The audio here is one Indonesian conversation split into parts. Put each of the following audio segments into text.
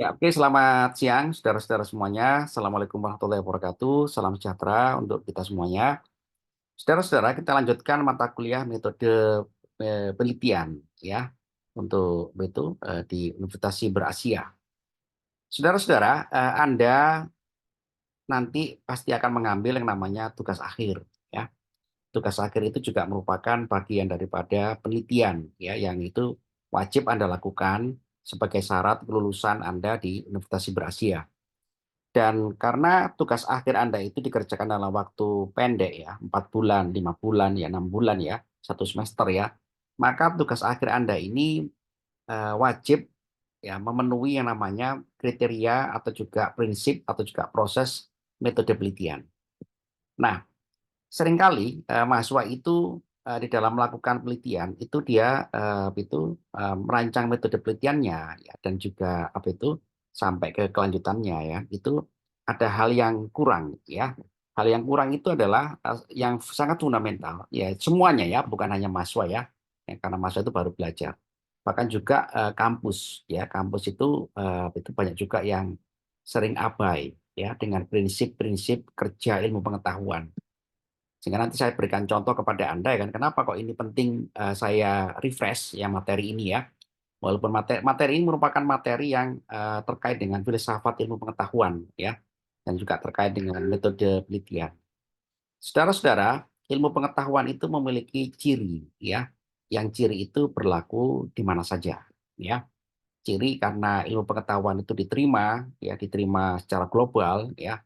Ya, oke, selamat siang, saudara-saudara semuanya. Assalamualaikum warahmatullahi wabarakatuh. Salam sejahtera untuk kita semuanya. Saudara-saudara, kita lanjutkan mata kuliah metode penelitian ya untuk di Universitas Berasia. Saudara-saudara, Anda nanti pasti akan mengambil yang namanya tugas akhir ya. Tugas akhir itu juga merupakan bagian daripada penelitian ya yang itu wajib Anda lakukan sebagai syarat kelulusan Anda di Universitas Berasia. Dan karena tugas akhir Anda itu dikerjakan dalam waktu pendek ya, 4 bulan, 5 bulan, ya 6 bulan ya, 1 semester ya, maka tugas akhir Anda ini wajib ya memenuhi yang namanya kriteria atau juga prinsip atau juga proses metode penelitian. Nah, seringkali mahasiswa itu di dalam melakukan penelitian itu dia merancang metode penelitiannya ya, dan juga sampai ke kelanjutannya ya itu ada hal yang kurang ya. Hal yang kurang itu adalah yang sangat fundamental ya, semuanya ya, bukan hanya mahasiswa ya, ya karena mahasiswa itu baru belajar, bahkan juga kampus ya, kampus itu banyak juga yang sering abai ya dengan prinsip-prinsip kerja ilmu pengetahuan. Sehingga nanti saya berikan contoh kepada Anda ya kan, kenapa kok ini penting saya refresh ya materi ini ya. Walaupun materi ini merupakan materi yang terkait dengan filsafat ilmu pengetahuan ya, dan juga terkait dengan metode penelitian. Saudara-saudara, ilmu pengetahuan itu memiliki ciri ya, yang ciri itu berlaku di mana saja ya. Ciri karena ilmu pengetahuan itu diterima secara global ya,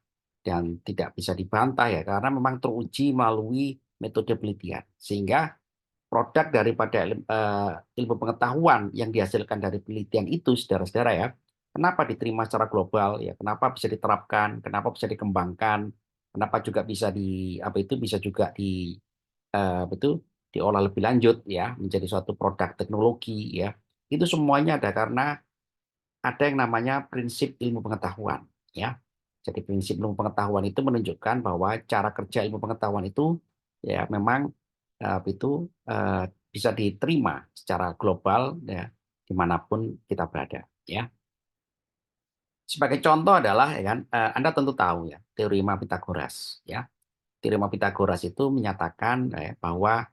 dan tidak bisa dibantah ya karena memang teruji melalui metode penelitian, sehingga produk daripada ilmu pengetahuan yang dihasilkan dari penelitian itu, saudara-saudara ya, kenapa diterima secara global ya, kenapa bisa diterapkan, kenapa bisa dikembangkan, kenapa juga bisa bisa juga diolah lebih lanjut ya menjadi suatu produk teknologi ya, itu semuanya ada karena ada yang namanya prinsip ilmu pengetahuan ya. Jadi prinsip ilmu pengetahuan itu menunjukkan bahwa cara kerja ilmu pengetahuan itu ya memang bisa diterima secara global ya dimanapun kita berada ya. Sebagai contoh adalah ya kan, Anda tentu tahu ya teorema Pitagoras ya. Teorema Pitagoras itu menyatakan bahwa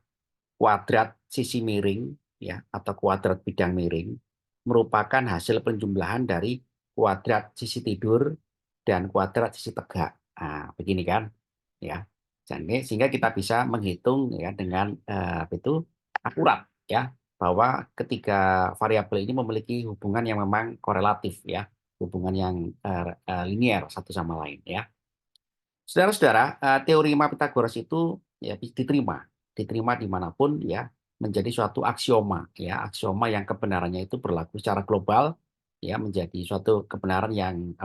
kuadrat sisi miring ya atau kuadrat bidang miring merupakan hasil penjumlahan dari kuadrat sisi tidur dan kuadrat sisi tegak. Nah, begini kan ya. Jadi sehingga kita bisa menghitung ya dengan akurat ya bahwa ketiga variabel ini memiliki hubungan yang memang korelatif ya, hubungan yang linier satu sama lain ya. Saudara-saudara, teorema Pitagoras itu ya diterima dimanapun ya, menjadi suatu aksioma ya, aksioma yang kebenarannya itu berlaku secara global ya, menjadi suatu kebenaran yang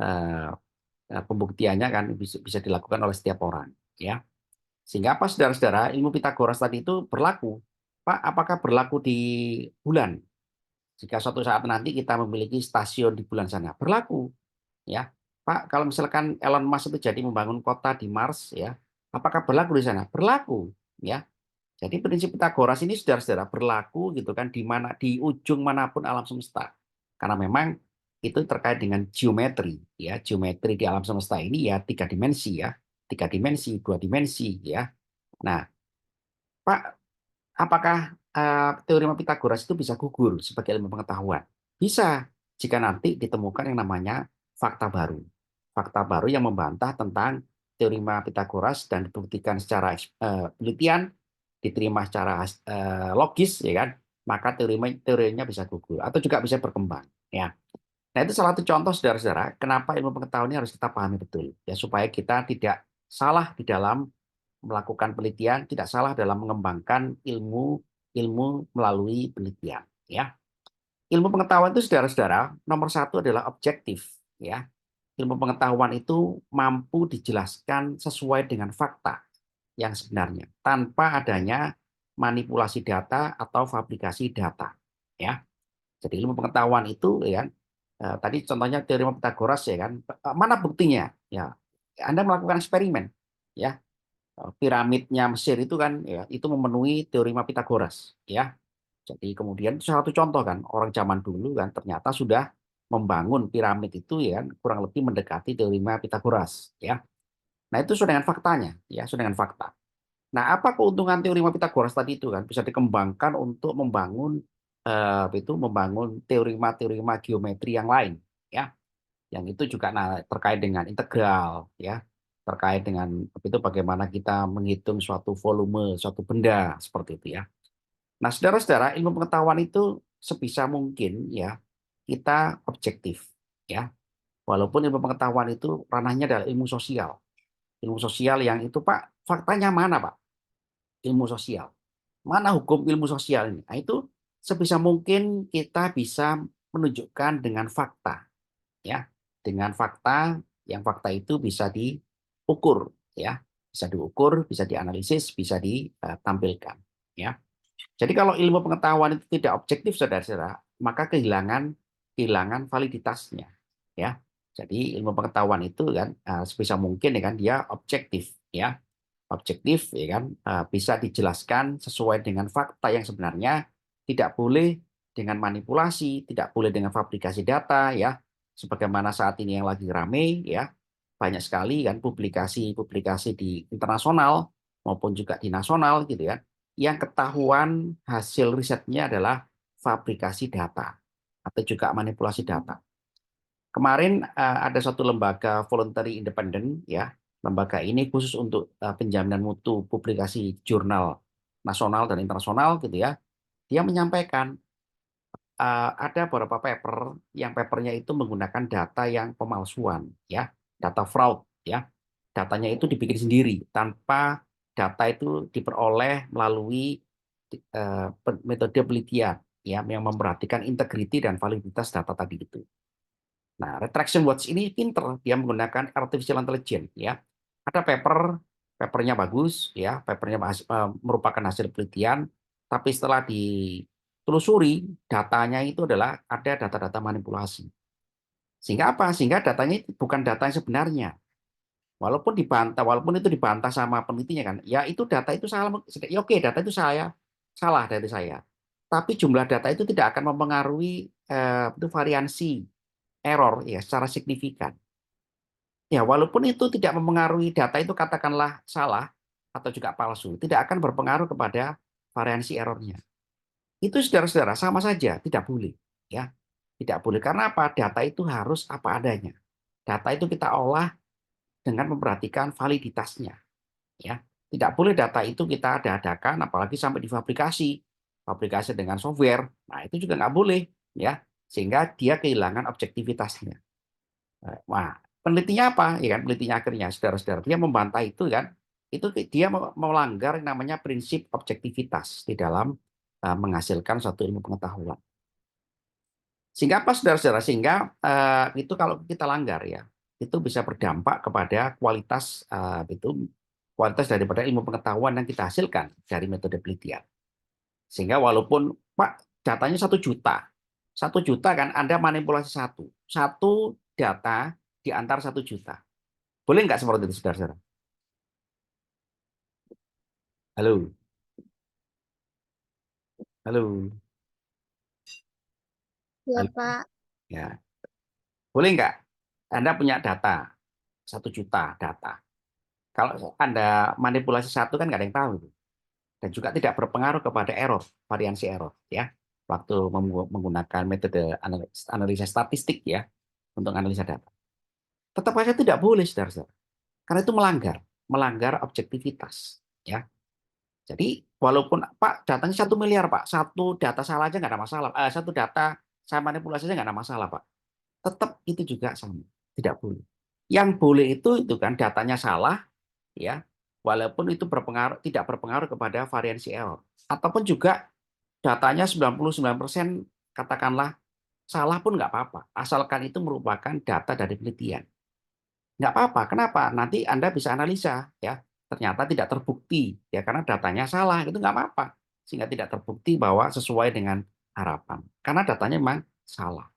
eh, pembuktiannya kan bisa dilakukan oleh setiap orang ya. Sehingga apa, saudara-saudara, ilmu Pitagoras tadi itu berlaku. Pak, apakah berlaku di bulan? Jika suatu saat nanti kita memiliki stasiun di bulan sana, berlaku ya. Pak, kalau misalkan Elon Musk itu jadi membangun kota di Mars ya, apakah berlaku di sana? Berlaku ya. Jadi prinsip Pitagoras ini, saudara-saudara, berlaku gitu kan di ujung manapun alam semesta. Karena memang itu terkait dengan geometri ya. Geometri di alam semesta ini ya tiga dimensi ya. Tiga dimensi, dua dimensi ya. Nah, Pak, apakah teorema Pitagoras itu bisa gugur sebagai ilmu pengetahuan? Bisa, jika nanti ditemukan yang namanya fakta baru. Fakta baru yang membantah tentang teorema Pitagoras dan dibuktikan secara penelitian, diterima secara logis, ya kan? Maka teorinya bisa gugur atau juga bisa berkembang. Ya. Nah, itu salah satu contoh, saudara-saudara, kenapa ilmu pengetahuan ini harus kita pahami betul, ya supaya kita tidak salah di dalam melakukan penelitian, tidak salah dalam mengembangkan ilmu ilmu melalui penelitian. Ya, ilmu pengetahuan itu, saudara-saudara, nomor satu adalah objektif. Ya, ilmu pengetahuan itu mampu dijelaskan sesuai dengan fakta yang sebenarnya, tanpa adanya manipulasi data atau fabrikasi data. Ya, jadi ilmu pengetahuan itu ya, tadi contohnya teorema Pitagoras ya kan, mana buktinya? Ya, Anda melakukan eksperimen. Ya, piramidnya Mesir itu kan ya itu memenuhi teorema Pitagoras ya. Jadi kemudian itu salah satu contoh kan orang zaman dulu kan ternyata sudah membangun piramid itu ya kurang lebih mendekati teorema Pitagoras ya. Nah, itu sudah dengan faktanya ya, sudah dengan fakta. Nah, apa keuntungan teorema Pitagoras tadi itu kan bisa dikembangkan untuk membangun membangun teorema-teorema geometri yang lain ya. Yang itu juga terkait dengan integral ya, terkait dengan itu bagaimana kita menghitung suatu volume suatu benda seperti itu ya. Nah, saudara-saudara, ilmu pengetahuan itu sebisa mungkin ya kita objektif ya. Walaupun ilmu pengetahuan itu ranahnya adalah ilmu sosial. Ilmu sosial yang itu Pak, faktanya mana Pak? Ilmu sosial. Mana hukum ilmu sosial ini? Nah, itu sebisa mungkin kita bisa menunjukkan dengan fakta ya. Dengan fakta yang fakta itu bisa diukur ya. Bisa diukur, bisa dianalisis, bisa ditampilkan ya. Jadi kalau ilmu pengetahuan itu tidak objektif, saudara-saudara, maka kehilangan kehilangan validitasnya, ya. Jadi ilmu pengetahuan itu kan sebisa mungkin ya kan dia objektif, ya, objektif, ya kan bisa dijelaskan sesuai dengan fakta yang sebenarnya, tidak boleh dengan manipulasi, tidak boleh dengan fabrikasi data, ya. Sebagaimana saat ini yang lagi rame, ya, banyak sekali kan publikasi-publikasi di internasional maupun juga di nasional gitu ya yang ketahuan hasil risetnya adalah fabrikasi data atau juga manipulasi data. Kemarin ada satu lembaga voluntary independent ya, lembaga ini khusus untuk penjaminan mutu publikasi jurnal nasional dan internasional gitu ya. Dia menyampaikan ada beberapa paper yang papernya itu menggunakan data yang pemalsuan ya, data fraud ya. Datanya itu dibikin sendiri tanpa data itu diperoleh melalui metode penelitian ya yang memperhatikan integriti dan validitas data tadi itu. Nah, Retraction Watch ini pinter, dia menggunakan artificial intelligence ya. Ada papernya bagus ya, papernya merupakan hasil penelitian, tapi setelah ditelusuri datanya itu adalah ada data-data manipulasi. Sehingga apa? Sehingga datanya itu bukan data yang sebenarnya. Walaupun itu dibantah sama penelitinya kan, ya itu data itu salah, ya oke data itu salah dari saya. Tapi jumlah data itu tidak akan mempengaruhi itu variansi error ya secara signifikan. Ya, walaupun itu tidak mempengaruhi data itu katakanlah salah atau juga palsu, tidak akan berpengaruh kepada variansi errornya. Itu saudara-saudara sama saja, tidak boleh. Ya, tidak boleh karena apa? Data itu harus apa adanya. Data itu kita olah dengan memperhatikan validitasnya. Ya, tidak boleh data itu kita ada-adakan, apalagi sampai difabrikasi, fabrikasi dengan software. Nah, itu juga nggak boleh, ya, sehingga dia kehilangan objektivitasnya. Wah, penelitinya apa? Ya kan, penelitinya akhirnya saudara-saudara dia membantah itu kan, itu dia melanggar yang namanya prinsip objektivitas di dalam menghasilkan suatu ilmu pengetahuan. Sehingga apa saudara-saudara? Sehingga itu kalau kita langgar ya, itu bisa berdampak kepada kualitas daripada ilmu pengetahuan yang kita hasilkan dari metode penelitian. Sehingga walaupun Pak datanya 1 juta, 1 juta kan Anda manipulasi satu data di antara 1 juta. Boleh nggak seperti itu, saudara-saudara? Halo, halo, Ya, halo. Pak. Ya, boleh nggak? Anda punya data 1 juta data. Kalau Anda manipulasi satu kan nggak ada yang tahu. Dan juga tidak berpengaruh kepada error, variansi error ya. Waktu menggunakan metode analisa statistik ya untuk analisa data. Tetap saja tidak boleh, saudara-saudara. Karena itu melanggar objektivitas ya. Jadi walaupun Pak datanya 1 miliar Pak, satu data salah aja nggak ada masalah. Satu data saya manipulasi aja nggak ada masalah Pak. Tetap itu juga sama, tidak boleh. Yang boleh itu kan datanya salah ya, walaupun itu tidak berpengaruh kepada variansi error. Ataupun juga datanya 99% katakanlah salah pun nggak apa-apa, asalkan itu merupakan data dari penelitian. Nggak apa-apa. Kenapa? Nanti Anda bisa analisa ya. Ternyata tidak terbukti ya karena datanya salah itu nggak apa-apa. Sehingga tidak terbukti bahwa sesuai dengan harapan. Karena datanya memang salah.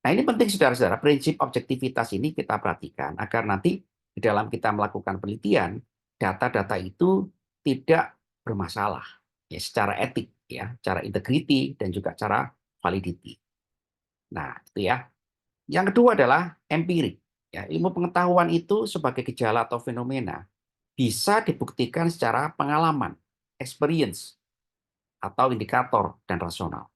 Nah, ini penting saudara-saudara, prinsip objektivitas ini kita perhatikan agar nanti di dalam kita melakukan penelitian, data-data itu tidak bermasalah ya secara etik ya, secara integriti dan juga secara validity. Nah, itu ya. Yang kedua adalah empirik. Ya, ilmu pengetahuan itu sebagai gejala atau fenomena bisa dibuktikan secara pengalaman, experience, atau indikator dan rasional.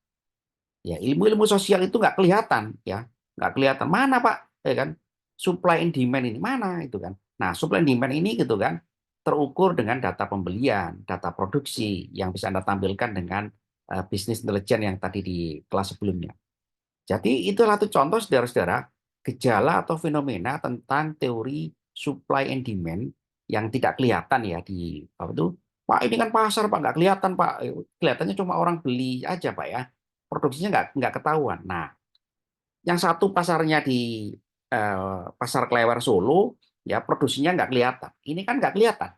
Ya, ilmu-ilmu sosial itu nggak kelihatan, ya, nggak kelihatan mana Pak, ya kan? Supply and demand ini mana itu kan? Nah, supply and demand ini gitu kan terukur dengan data pembelian, data produksi yang bisa Anda tampilkan dengan bisnis intelijen yang tadi di kelas sebelumnya. Jadi itulah satu contoh saudara-saudara gejala atau fenomena tentang teori supply and demand yang tidak kelihatan ya di apa itu Pak ini kan pasar Pak nggak kelihatan Pak. Kelihatannya cuma orang beli aja Pak ya, produksinya nggak ketahuan. Nah, yang satu pasarnya di pasar Klewer Solo ya produksinya nggak kelihatan, ini kan nggak kelihatan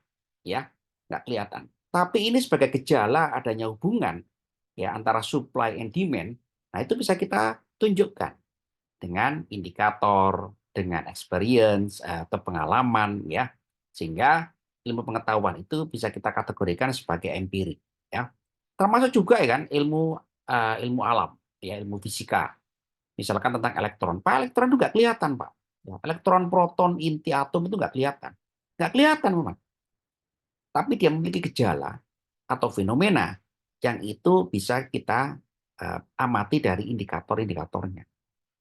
ya, nggak kelihatan, tapi ini sebagai gejala adanya hubungan ya antara supply and demand. Nah, itu bisa kita tunjukkan dengan indikator, dengan experience atau pengalaman ya. Sehingga ilmu pengetahuan itu bisa kita kategorikan sebagai empirik ya. Termasuk juga ya kan ilmu alam ya, ilmu fisika. Misalkan tentang elektron. Pak, elektron itu nggak kelihatan, Pak. Ya, elektron, proton, inti atom itu nggak kelihatan. Nggak kelihatan memang. Tapi dia memiliki gejala atau fenomena yang itu bisa kita amati dari indikator-indikatornya.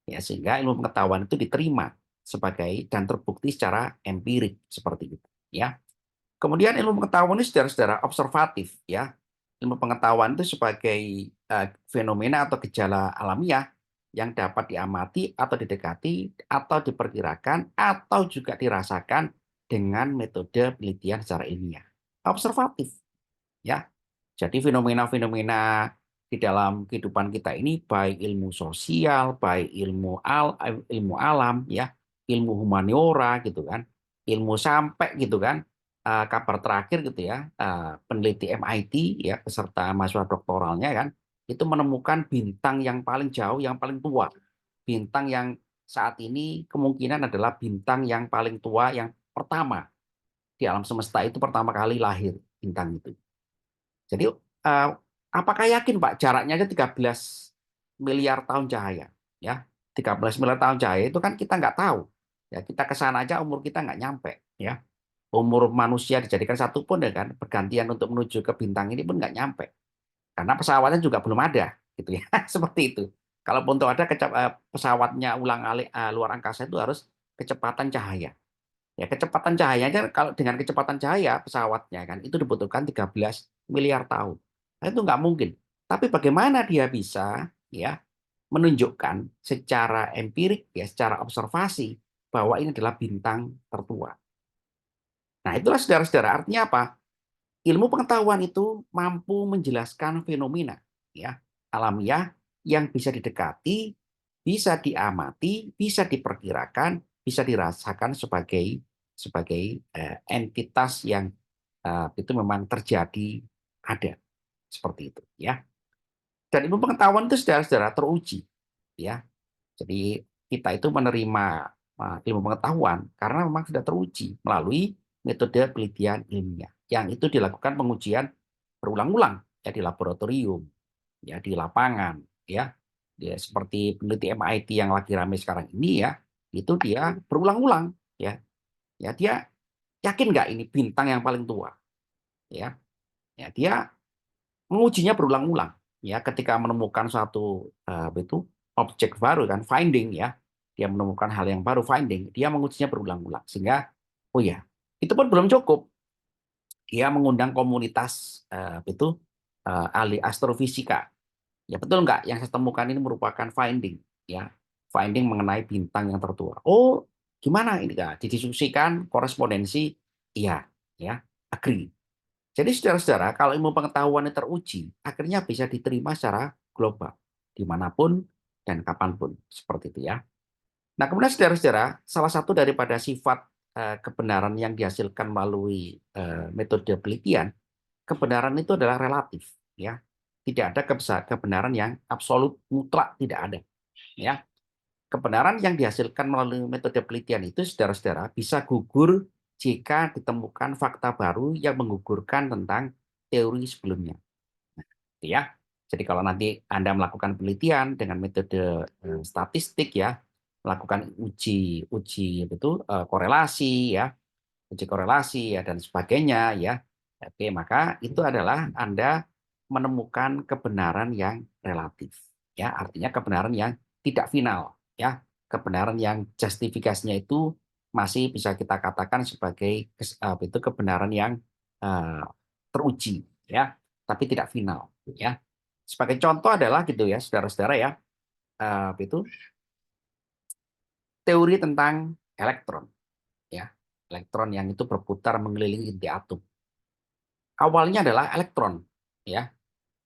Ya, sehingga ilmu pengetahuan itu diterima sebagai dan terbukti secara empirik seperti itu. Ya. Kemudian ilmu pengetahuan ini saudara-saudara observatif. Ya. Ilmu pengetahuan itu sebagai fenomena atau gejala alamiah yang dapat diamati atau didekati atau diperkirakan atau juga dirasakan dengan metode penelitian secara ilmiah. Observatif, ya. Jadi fenomena-fenomena di dalam kehidupan kita ini baik ilmu sosial, baik ilmu alam ya, ilmu humaniora gitu kan, ilmu sampai gitu kan, kabar terakhir gitu ya, peneliti MIT ya beserta mahasiswa doktoralnya kan, itu menemukan bintang yang paling jauh, yang paling tua. Bintang yang saat ini kemungkinan adalah bintang yang paling tua yang pertama di alam semesta itu pertama kali lahir bintang itu. Jadi apakah yakin Pak jaraknya aja 13 miliar tahun cahaya? Ya, 13 miliar tahun cahaya itu kan kita nggak tahu. Ya, kita ke sana aja umur kita nggak nyampe. Ya, umur manusia dijadikan satu pun ya kan bergantian untuk menuju ke bintang ini pun nggak nyampe. Karena pesawatnya juga belum ada, gitu ya. Seperti itu. Kalaupun tuh ada pesawatnya ulang-alik luar angkasa itu harus kecepatan cahaya. Ya, kecepatan cahayanya kalau dengan kecepatan cahaya pesawatnya kan itu dibutuhkan 13 miliar tahun. Nah, itu nggak mungkin. Tapi bagaimana dia bisa ya menunjukkan secara empirik ya secara observasi bahwa ini adalah bintang tertua. Nah, itulah saudara-saudara artinya apa? Ilmu pengetahuan itu mampu menjelaskan fenomena ya alamiah yang bisa didekati, bisa diamati, bisa diperkirakan, bisa dirasakan sebagai sebagai entitas yang itu memang terjadi ada seperti itu ya. Dan ilmu pengetahuan itu saudara-saudara teruji ya. Jadi kita itu menerima ilmu pengetahuan karena memang sudah teruji melalui metode penelitian ilmiah yang itu dilakukan pengujian berulang-ulang ya di laboratorium, ya di lapangan, ya. Dia seperti peneliti MIT yang lagi ramai sekarang ini ya, itu dia berulang-ulang ya. Ya dia yakin nggak ini bintang yang paling tua, ya. Ya dia mengujinya berulang-ulang ya ketika menemukan suatu itu objek baru kan finding ya dia menemukan hal yang baru finding dia mengujinya berulang-ulang sehingga oh ya itu pun belum cukup dia mengundang komunitas itu ahli astrofisika ya betul nggak yang saya temukan ini merupakan finding ya finding mengenai bintang yang tertua oh gimana ini kak didiskusikan korespondensi iya ya agree jadi saudara-saudara, kalau ilmu pengetahuan yang teruji, akhirnya bisa diterima secara global, dimanapun dan kapanpun. Seperti itu ya. Nah, kemudian saudara-saudara, salah satu daripada sifat kebenaran yang dihasilkan melalui metode penelitian, kebenaran itu adalah relatif. Ya, tidak ada kebenaran yang absolut mutlak, tidak ada. Ya, kebenaran yang dihasilkan melalui metode penelitian itu, saudara-saudara, bisa gugur jika ditemukan fakta baru yang menggugurkan tentang teori sebelumnya. Gitu ya. Jadi kalau nanti Anda melakukan penelitian dengan metode statistik ya, melakukan uji uji itu korelasi ya, uji korelasi ya dan sebagainya ya. Oke, maka itu adalah Anda menemukan kebenaran yang relatif ya, artinya kebenaran yang tidak final ya, kebenaran yang justifikasinya itu masih bisa kita katakan sebagai itu kebenaran yang eh, teruji ya, tapi tidak final ya. Sebagai contoh adalah gitu ya, saudara-saudara ya, itu teori tentang elektron ya, elektron yang itu berputar mengelilingi inti atom. Awalnya adalah elektron ya,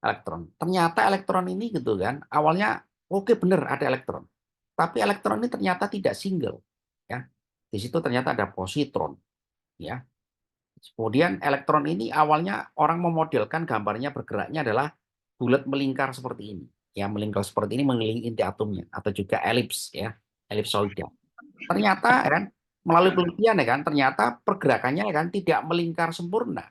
elektron. Ternyata elektron ini gitu kan, awalnya oke benar ada elektron. Tapi elektron ini ternyata tidak single ya. Di situ ternyata ada positron ya. Kemudian elektron ini awalnya orang memodelkan gambarnya bergeraknya adalah bulat melingkar seperti ini. Ya, melingkar seperti ini mengelilingi inti atomnya atau juga elips ya, elipsoidal. Ternyata ya kan melalui penelitian ya kan ternyata pergerakannya ya kan tidak melingkar sempurna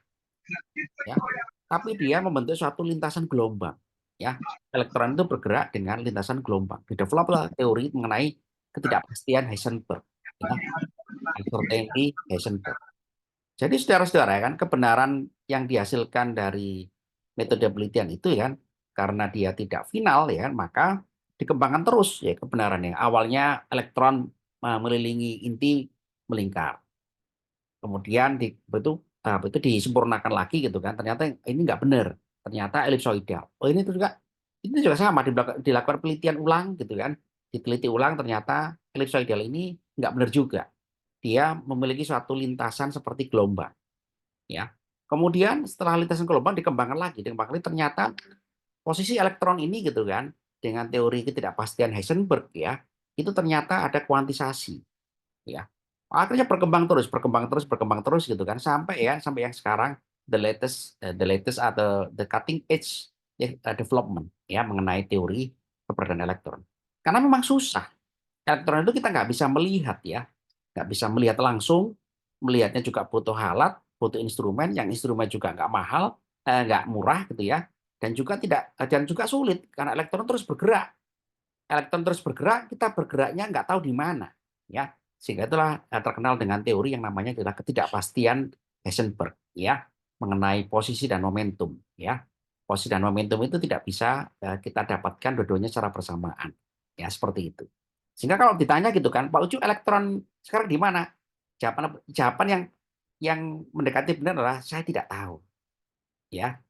ya, tapi dia membentuk suatu lintasan gelombang ya. Elektron itu bergerak dengan lintasan gelombang. Dideveloplah teori mengenai ketidakpastian Heisenberg ya, uncertainty Heisenberg. Jadi saudara-saudara ya kan kebenaran yang dihasilkan dari metode penelitian itu ya kan karena dia tidak final ya kan, maka dikembangkan terus ya kebenaran yang awalnya elektron mengelilingi inti melingkar. Kemudian itu disempurnakan lagi gitu kan. Ternyata ini nggak benar. Ternyata elipsoidal. Oh ini juga sama dilakukan penelitian ulang gitu kan. Diteliti ulang ternyata elipsoidal ini nggak benar juga. Dia memiliki suatu lintasan seperti gelombang ya. Kemudian setelah lintasan gelombang dikembangkan lagi ternyata posisi elektron ini gitu kan dengan teori ketidakpastian Heisenberg ya, itu ternyata ada kuantisasi ya. Akhirnya berkembang terus, berkembang terus gitu kan sampai yang sekarang the latest atau the cutting edge ya, development ya mengenai teori keberadaan elektron. Karena memang susah. Elektron itu kita nggak bisa melihat ya, nggak bisa melihat langsung, melihatnya juga butuh alat, butuh instrumen, yang instrumen juga nggak mahal, nggak murah gitu ya, dan juga tidak dan juga sulit karena elektron terus bergerak. Elektron terus bergerak, kita bergeraknya nggak tahu di mana, ya. Sehingga itulah terkenal dengan teori yang namanya adalah ketidakpastian Heisenberg, ya, mengenai posisi dan momentum, ya. Posisi dan momentum itu tidak bisa kita dapatkan dua-duanya secara bersamaan, ya seperti itu. Sehingga kalau ditanya gitu kan, Pak Ucu elektron sekarang di mana? Jawaban yang mendekati benar adalah saya tidak tahu, ya.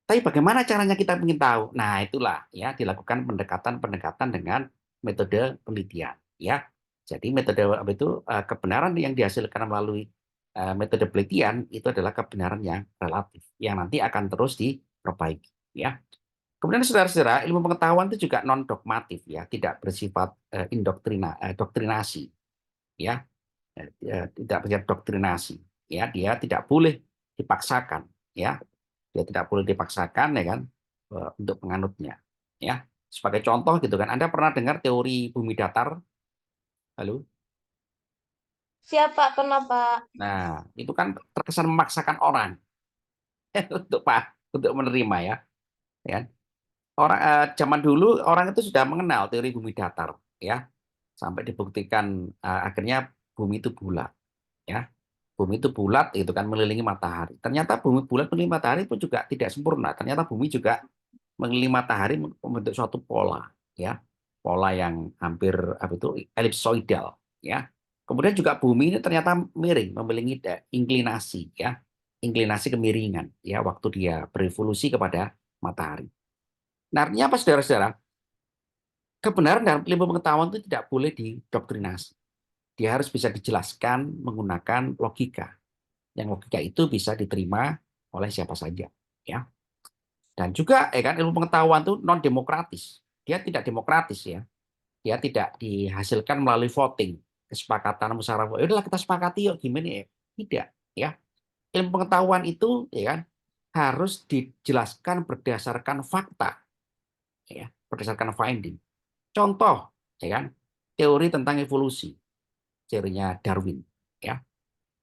Tapi bagaimana caranya kita ingin tahu? Nah, itulah ya dilakukan pendekatan-pendekatan dengan metode penelitian ya. Jadi metode apa itu kebenaran yang dihasilkan melalui metode penelitian itu adalah kebenaran yang relatif yang nanti akan terus diperbaiki ya. Kemudian saudara-saudara, ilmu pengetahuan itu juga non dogmatif ya, tidak bersifat doktrinasi ya. Tidak bersifat doktrinasi ya, dia tidak boleh dipaksakan ya, dia tidak boleh dipaksakan ya kan untuk penganutnya ya. Sebagai contoh gitu kan, Anda pernah dengar teori bumi datar? Halo. Siapa? Kenapa? Nah itu kan terkesan memaksakan orang untuk menerima ya, ya kan? Orang zaman dulu orang itu sudah mengenal teori bumi datar ya, sampai dibuktikan akhirnya bumi itu bulat ya. Bumi itu bulat itu kan mengelilingi matahari. Ternyata bumi bulat mengelilingi matahari pun juga tidak sempurna. Ternyata bumi juga mengelilingi matahari membentuk suatu pola ya. Pola yang hampir apa itu elipsoidal ya. Kemudian juga bumi ini ternyata miring, memiliki inklinasi ya. Inklinasi kemiringan ya waktu dia berevolusi kepada matahari. Nah, artinya apa saudara-saudara? Kebenaran dalam ilmu pengetahuan itu tidak boleh didoktrinasi. Dia harus bisa dijelaskan menggunakan logika. Yang logika itu bisa diterima oleh siapa saja ya. Dan juga ya kan ilmu pengetahuan itu non demokratis, dia tidak demokratis ya, dia tidak dihasilkan melalui voting, kesepakatan musyawarah ya udahlah kita sepakati yuk gimana ya, tidak ya. Ilmu pengetahuan itu ya kan harus dijelaskan berdasarkan fakta ya, berdasarkan finding. Contoh ya kan teori tentang evolusi, teorinya Darwin ya.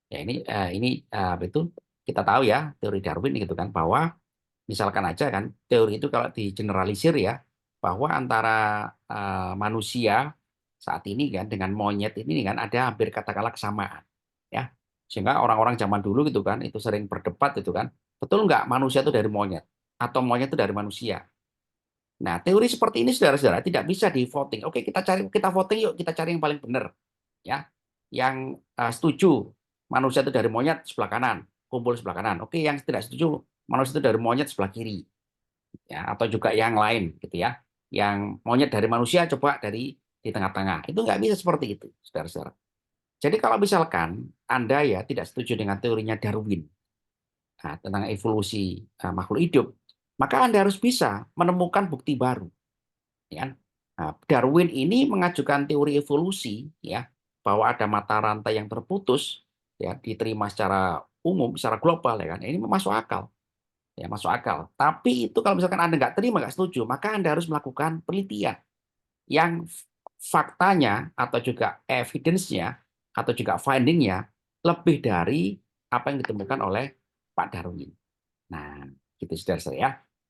Ya ini apa itu kita tahu ya teori Darwin gitu kan bahwa Misalkan aja kan teori itu kalau digeneralisir ya, bahwa antara manusia saat ini kan dengan monyet ini kan ada hampir katakanlah kesamaan ya. Sehingga orang-orang zaman dulu gitu kan itu sering berdebat itu kan, betul nggak manusia itu dari monyet atau monyet itu dari manusia. Nah, teori seperti ini saudara-saudara tidak bisa di voting. Oke, kita voting yuk, kita cari yang paling benar ya. Yang setuju manusia itu dari monyet sebelah kanan, kumpul sebelah kanan. Oke, yang tidak setuju manusia itu dari monyet sebelah kiri ya, atau juga yang lain gitu ya. Yang monyet dari manusia coba dari di tengah-tengah. Itu nggak bisa seperti itu, saudara-saudara. Jadi kalau misalkan Anda ya tidak setuju dengan teorinya Darwin tentang evolusi makhluk hidup, maka Anda harus bisa menemukan bukti baru. Ya. Nah, Darwin ini mengajukan teori evolusi ya, bahwa ada mata rantai yang terputus ya, diterima secara umum, secara global ya kan. Ini masuk akal. Ya, masuk akal. Tapi itu kalau misalkan Anda nggak terima, nggak setuju, maka Anda harus melakukan penelitian yang faktanya atau juga evidence-nya atau juga finding-nya lebih dari apa yang ditemukan oleh Pak Darwin. Nah, gitu saudara saya.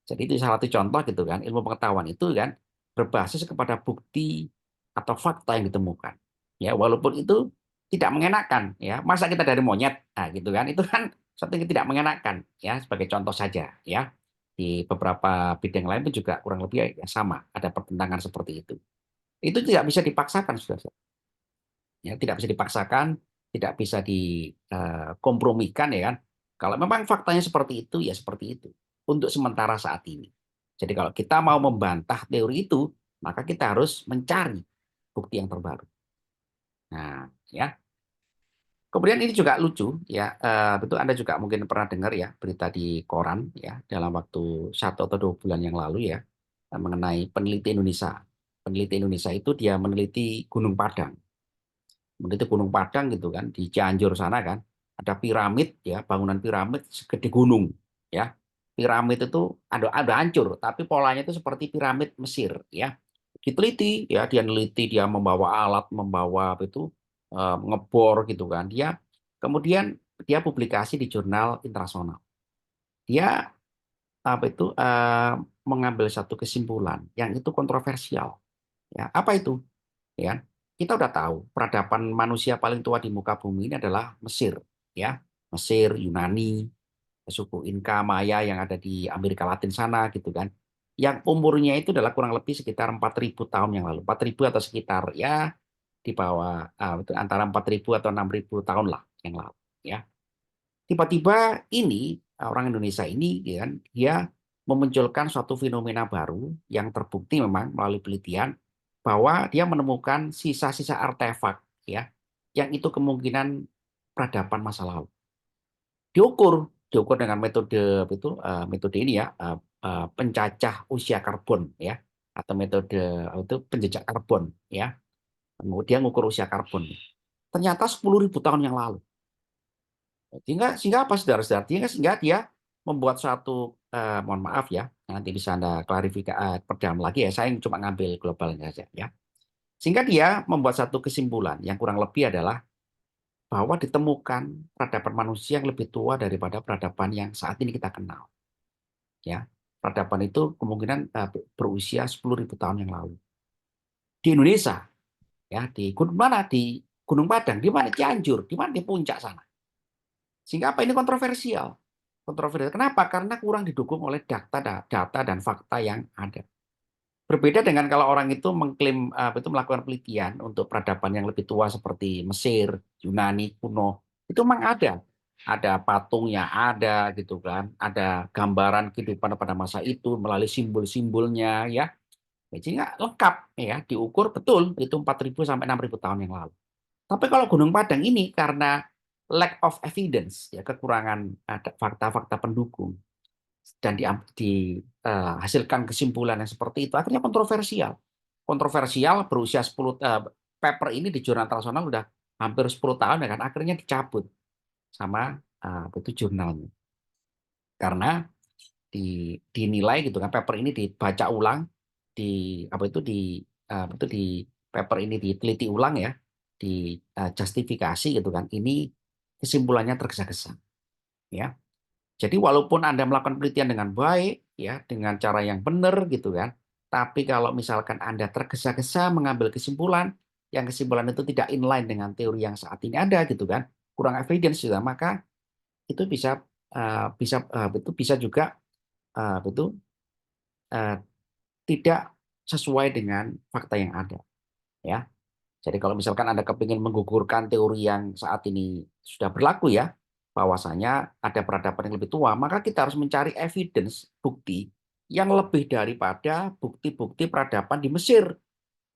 Jadi itu salah satu contoh gitu kan, ilmu pengetahuan itu kan berbasis kepada bukti atau fakta yang ditemukan. Ya, walaupun itu tidak mengenakan ya. Masa kita dari monyet? Nah, gitu kan. Itu kan sesuatu yang tidak mengenakan ya, sebagai contoh saja ya. Di beberapa bidang lain pun juga kurang lebih ya sama, ada pertentangan seperti itu. Itu tidak bisa dipaksakan, saudara. Ya, tidak bisa dipaksakan, tidak bisa dikompromikan ya kan. Kalau memang faktanya seperti itu ya seperti itu untuk sementara saat ini. Jadi kalau kita mau membantah teori itu, maka kita harus mencari bukti yang terbaru. Nah, ya. Kemudian ini juga lucu ya, betul Anda juga mungkin pernah dengar ya berita di koran ya dalam waktu 1 atau 2 bulan yang lalu ya mengenai peneliti Indonesia. Peneliti Indonesia itu dia meneliti Gunung Padang, meneliti Gunung Padang gitu kan di Cianjur sana kan ada piramid ya, bangunan piramid segede gunung ya. Piramid itu ada hancur tapi polanya itu seperti piramid Mesir ya. Diteliti ya, dia neliti, dia membawa alat, membawa apa itu ngebor gitu kan. Dia kemudian dia publikasi di jurnal internasional. Dia apa itu mengambil satu kesimpulan yang itu kontroversial ya. Apa itu? Ya, kita udah tahu peradaban manusia paling tua di muka bumi ini adalah Mesir, ya, Mesir, Yunani, suku Inka, Maya yang ada di Amerika Latin sana, gitu kan, yang umurnya itu adalah kurang lebih sekitar 4.000 tahun yang lalu, 4.000 atau sekitar ya di bawah itu antara 4.000 atau 6.000 tahun lah yang lalu, ya. Tiba-tiba ini orang Indonesia ini, ya kan, dia memunculkan suatu fenomena baru yang terbukti memang melalui penelitian bahwa dia menemukan sisa-sisa artefak ya yang itu kemungkinan peradaban masa lalu. Diukur dengan metode itu metode ini ya pencacah usia karbon ya atau metode itu penjejak karbon ya. Kemudian mengukur usia karbon. Ternyata 10.000 tahun yang lalu. Sehingga apa saudara-saudara? Sehingga dia membuat suatu mohon maaf ya, nanti bisa Anda klarifikasi perdalam lagi ya. Saya cuma ngambil globalnya saja ya. Sehingga dia membuat satu kesimpulan yang kurang lebih adalah bahwa ditemukan peradaban manusia yang lebih tua daripada peradaban yang saat ini kita kenal. Ya, peradaban itu kemungkinan berusia 10.000 tahun yang lalu. Di Indonesia, ya di gunung mana? Di Gunung Padang, di mana? Cianjur, di mana? Di puncak sana. Sehingga apa ini kontroversial? Kontroversial. Kenapa? Karena kurang didukung oleh data dan fakta yang ada. Berbeda dengan kalau orang itu mengklaim itu melakukan penelitian untuk peradaban yang lebih tua seperti Mesir, Yunani kuno, itu memang ada patungnya, ada gitu kan, ada gambaran kehidupan pada masa itu melalui simbol-simbolnya ya. Jadi nggak lengkap ya, diukur betul itu 4.000 sampai 6.000 tahun yang lalu. Tapi kalau Gunung Padang ini karena lack of evidence ya, kekurangan ada fakta-fakta pendukung dan dihasilkan kesimpulan yang seperti itu akhirnya kontroversial. Kontroversial berusia 10 paper ini di jurnal internasional udah hampir 10 tahun ya kan akhirnya dicabut sama itu jurnalnya. Karena dinilai gitu kan paper ini dibaca ulang di apa itu di paper ini diteliti ulang ya, di justifikasi gitu kan. Ini kesimpulannya tergesa-gesa ya. Jadi walaupun Anda melakukan penelitian dengan baik, ya, dengan cara yang benar gitu kan, tapi kalau misalkan Anda tergesa-gesa mengambil kesimpulan, yang kesimpulan itu tidak inline dengan teori yang saat ini ada gitu kan, kurang evidence juga, maka itu itu bisa juga itu eh, tidak sesuai dengan fakta yang ada, ya. Jadi kalau misalkan Anda kepingin menggugurkan teori yang saat ini sudah berlaku ya, bahwasanya ada peradaban yang lebih tua, maka kita harus mencari evidence, bukti yang lebih daripada bukti-bukti peradaban di Mesir.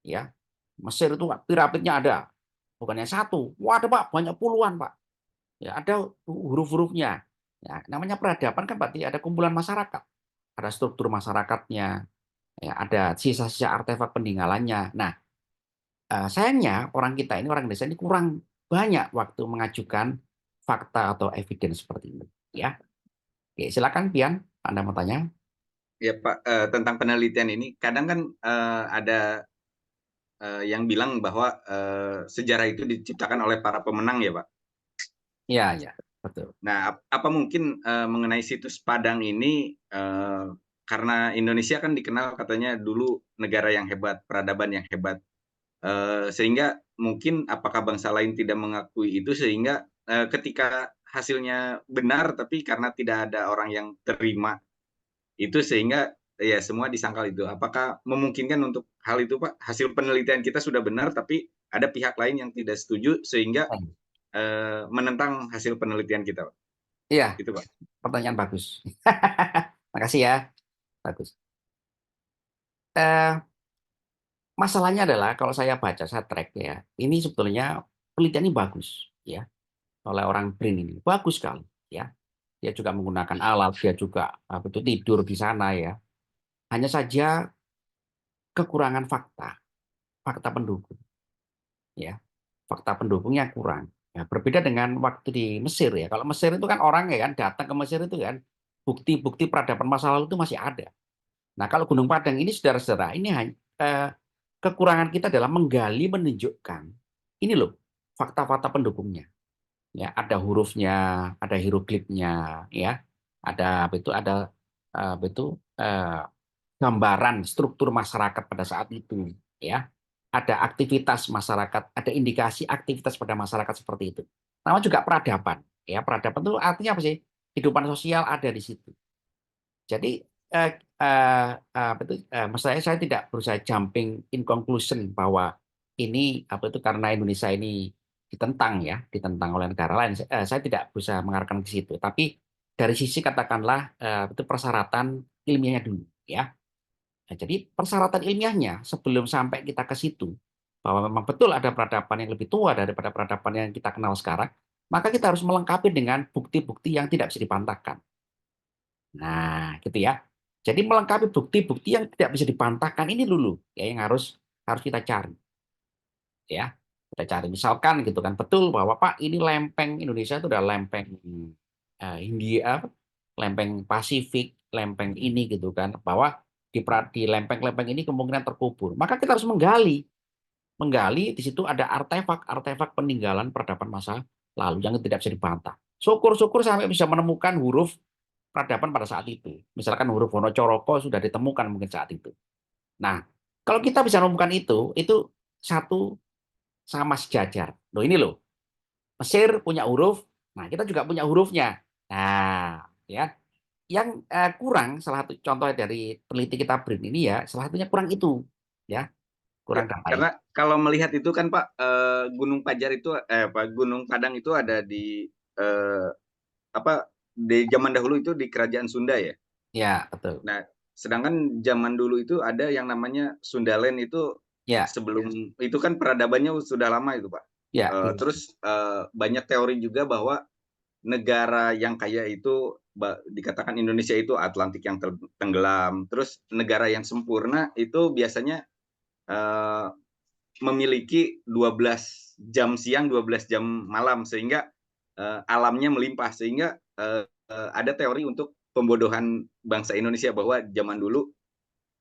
Ya, Mesir itu piramidnya ada, bukannya satu. Wah, ada Pak, banyak puluhan Pak. Ya, ada huruf-hurufnya. Ya, namanya peradaban kan berarti ada kumpulan masyarakat, ada struktur masyarakatnya, ya, ada sisa-sisa artefak peninggalannya. Nah, sayangnya orang kita ini orang Indonesia ini kurang banyak waktu mengajukan fakta atau evidence seperti ini. Ya, oke, silakan Pian, Anda mau tanya? Ya Pak, tentang penelitian ini kadang kan ada yang bilang bahwa sejarah itu diciptakan oleh para pemenang ya Pak. Ya, ya, betul. Nah, apa mungkin mengenai situs Padang ini karena Indonesia kan dikenal katanya dulu negara yang hebat, peradaban yang hebat, sehingga mungkin apakah bangsa lain tidak mengakui itu sehingga ketika hasilnya benar tapi karena tidak ada orang yang terima itu sehingga ya semua disangkal itu. Apakah memungkinkan untuk hal itu Pak? Hasil penelitian kita sudah benar tapi ada pihak lain yang tidak setuju sehingga menentang hasil penelitian kita Pak. Iya, Gitu Pak. pertanyaan bagus. Makasih ya, bagus. Eh, Masalahnya adalah kalau saya baca, saya track ya, ini sebetulnya penelitian ini bagus, ya, oleh orang BRIN ini bagus sekali, ya. Dia juga menggunakan alat, dia juga betul tidur di sana ya. Hanya saja kekurangan fakta, fakta pendukung, ya, fakta pendukungnya kurang. Ya, berbeda dengan waktu di Mesir ya. Kalau Mesir itu kan orang ya kan datang ke Mesir itu kan bukti-bukti peradaban masa lalu itu masih ada. Nah, kalau Gunung Padang ini saudara-saudara, ini hanya kekurangan kita adalah menggali menunjukkan ini loh fakta-fakta pendukungnya. Ya, ada hurufnya, ada hieroglifnya, ya, ada apa itu eh, gambaran struktur masyarakat pada saat itu, ya. Ada aktivitas masyarakat, ada indikasi aktivitas pada masyarakat seperti itu. Nama juga peradaban, ya. Peradaban itu artinya apa sih? Kehidupan sosial ada di situ. Jadi eh, apa itu maksud saya tidak berusaha jumping in conclusion bahwa ini apa itu karena Indonesia ini ditentang ya, ditentang oleh negara lain. Saya tidak berusaha mengarahkan ke situ, tapi dari sisi katakanlah itu persyaratan ilmiahnya dulu, ya. Nah, jadi persyaratan ilmiahnya sebelum sampai kita ke situ bahwa memang betul ada peradaban yang lebih tua daripada peradaban yang kita kenal sekarang, maka kita harus melengkapi dengan bukti-bukti yang tidak bisa dipantahkan. Nah, gitu ya. Jadi melengkapi bukti-bukti yang tidak bisa dibantahkan ini dulu ya yang harus harus kita cari ya. Kita cari misalkan gitu kan betul bahwa Pak ini lempeng Indonesia itu udah lempeng Hindia, lempeng Pasifik, lempeng ini gitu kan bahwa di lempeng-lempeng ini kemungkinan terkubur. Maka kita harus menggali di situ ada artefak-artefak peninggalan peradaban masa lalu yang tidak bisa dibantah. Syukur-syukur sampai bisa menemukan huruf peradaban pada saat itu. Misalkan huruf Wonocoroko sudah ditemukan mungkin saat itu. Nah, kalau kita bisa menemukan itu satu sama sejajar. Loh ini loh, Mesir punya huruf, nah kita juga punya hurufnya. Nah, ya, yang kurang salah satu contoh dari peneliti kita BRIN ini ya, salah satunya kurang itu, ya, Ya, kurang data itu. karena kalau melihat itu kan Pak, Gunung Pajar itu Gunung Padang itu ada di eh, apa di zaman dahulu itu di Kerajaan Sunda ya. Ya, betul. Nah, sedangkan zaman dulu itu ada yang namanya Sundaland itu Ya, sebelum itu kan peradabannya sudah lama itu Pak. ya, Terus banyak teori juga bahwa negara yang kaya itu dikatakan Indonesia itu Atlantik yang tenggelam. Terus negara yang sempurna itu biasanya eh, memiliki 12 jam siang, 12 jam malam sehingga alamnya melimpah sehingga ada teori untuk pembodohan bangsa Indonesia bahwa zaman dulu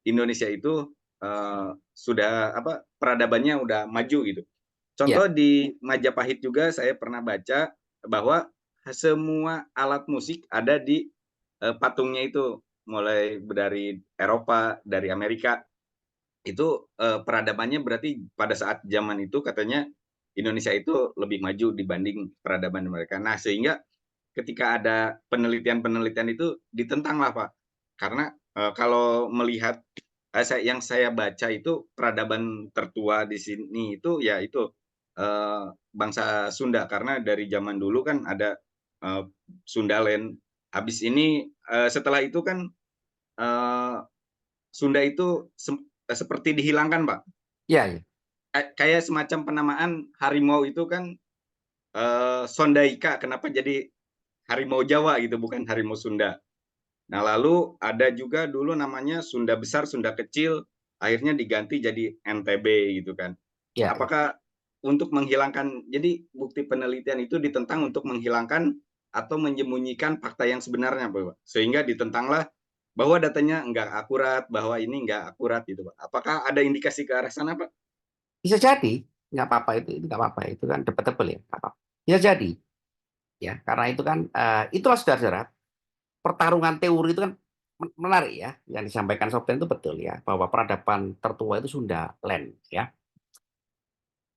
Indonesia itu sudah peradabannya udah maju gitu. ya, Contoh di Majapahit juga saya pernah baca bahwa semua alat musik ada di patungnya itu, mulai dari Eropa, dari Amerika. Itu peradabannya berarti pada saat zaman itu katanya Indonesia itu lebih maju dibanding peradaban mereka. Nah, sehingga ketika ada penelitian-penelitian itu ditentang lah Pak. Karena kalau melihat yang saya baca itu peradaban tertua di sini itu ya itu bangsa Sunda, karena dari zaman dulu kan ada uh, Sundaland. Habis ini setelah itu kan eh, Sunda itu seperti dihilangkan Pak. Ya, ya. Kayak semacam penamaan harimau itu kan Sondaika, kenapa jadi harimau Jawa gitu, bukan harimau Sunda. Nah, lalu ada juga dulu namanya Sunda Besar, Sunda Kecil, akhirnya diganti jadi NTB gitu kan. Ya, ya. Apakah untuk menghilangkan, jadi bukti penelitian itu ditentang untuk menghilangkan atau menyembunyikan fakta yang sebenarnya, Pak. Sehingga ditentanglah bahwa datanya nggak akurat, bahwa ini nggak akurat gitu, Pak. Apakah ada indikasi ke arah sana, Pak? Bisa jadi, nggak apa-apa itu nggak apa-apa itu kan debatable ya, nggak apa-apa. Bisa jadi, ya karena itu kan itulah saudara-saudara pertarungan teori itu kan menarik ya, yang disampaikan Sofyan itu betul ya, bahwa peradaban tertua itu Sunda Land ya.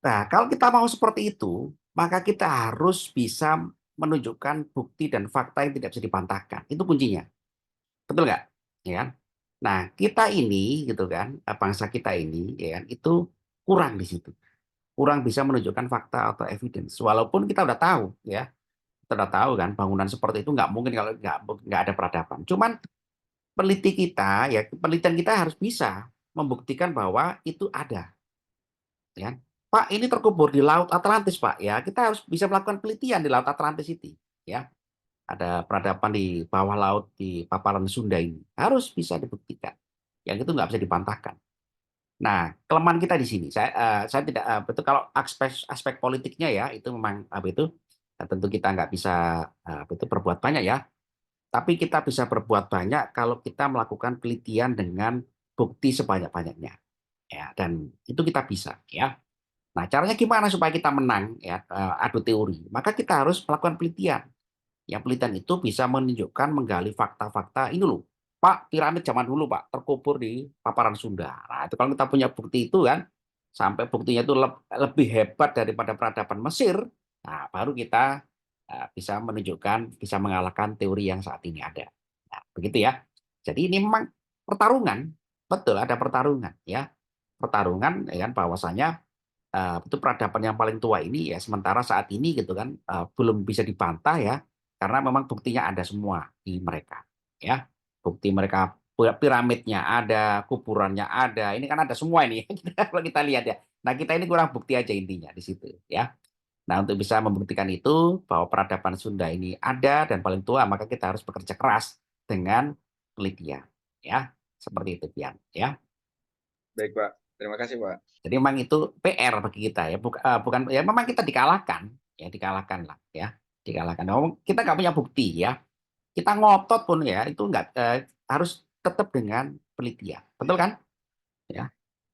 Nah, kalau kita mau seperti itu, maka kita harus bisa menunjukkan bukti dan fakta yang tidak bisa dibantahkan. Itu kuncinya. Betul nggak? Ya kan? Nah, kita ini gitu kan, bangsa kita ini ya kan, itu kurang di situ. Kurang bisa menunjukkan fakta atau evidence. Walaupun kita udah tahu ya, kita udah tahu kan bangunan seperti itu nggak mungkin kalau nggak ada peradaban. Cuman peneliti kita ya, penelitian kita harus bisa membuktikan bahwa itu ada. Ya. Pak, ini terkubur di Laut Atlantis, Pak. Ya, kita harus bisa melakukan penelitian di Laut Atlantis itu. Ya, ada peradaban di bawah laut di paparan Sunda ini. Harus bisa dibuktikan. Yang itu nggak bisa dibantahkan. Nah, kelemahan kita di sini. Saya tidak betul kalau aspek politiknya ya itu memang apa itu tentu kita nggak bisa itu berbuat banyak ya. Tapi kita bisa berbuat banyak kalau kita melakukan penelitian dengan bukti sebanyak-banyaknya. Ya, dan itu kita bisa ya. Nah, caranya gimana supaya kita menang ya adu teori? Maka kita harus melakukan penelitian. Yang penelitian itu bisa menunjukkan menggali fakta-fakta ini loh. Pak, piramid zaman dulu Pak terkubur di paparan Sunda. Nah, itu kalau kita punya bukti itu kan sampai buktinya itu lebih hebat daripada peradaban Mesir, nah baru kita bisa menunjukkan bisa mengalahkan teori yang saat ini ada. Nah, begitu ya. Jadi ini memang pertarungan, betul ada pertarungan ya. Pertarungan ya kan bahwasanya itu peradaban yang paling tua ini ya sementara saat ini gitu kan belum bisa dibantah ya karena memang buktinya ada semua di mereka ya bukti mereka piramidnya ada kuburannya ada ini kan ada semua ini kalau kita lihat ya nah kita ini kurang bukti aja intinya di situ ya nah untuk bisa membuktikan itu bahwa peradaban Sunda ini ada dan paling tua maka kita harus bekerja keras dengan penelitian ya seperti itu Pian ya. Baik, Pak. Terima kasih, Pak. Jadi memang itu PR bagi kita ya, bukan ya memang kita dikalahkan, ya dikalahkan lah ya, dikalahkan. Kita nggak punya bukti ya, kita ngotot pun ya itu nggak harus tetap dengan penelitian, betul kan? Ya,